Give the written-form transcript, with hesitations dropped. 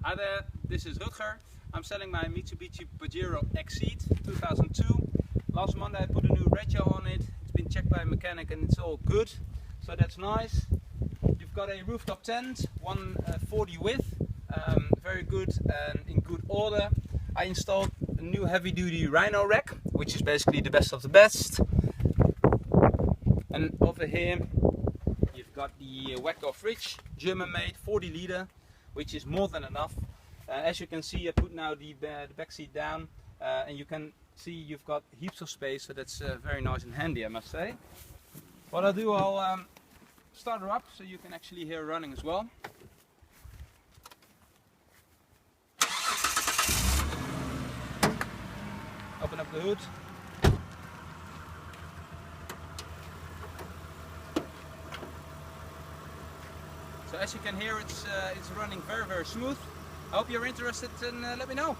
Hi there, this is Rutger. I'm selling my Mitsubishi Pajero Exceed 2002. Last Monday I put a new rego on it. It's been checked by a mechanic and it's all good. So that's nice. You've got a rooftop tent, 140 width, very good and in good order. I installed a new heavy duty Rhino rack, which is basically the best of the best. And over here you've got the Waeco fridge, German made, 40 liter, which is more than enough. As you can see, I put now the back seat down and you can see you've got heaps of space, so that's very nice and handy, I must say. What I'll do, I'll start her up so you can actually hear her running as well. Open up the hood. So as you can hear, it's running very smooth. I hope you're interested and let me know.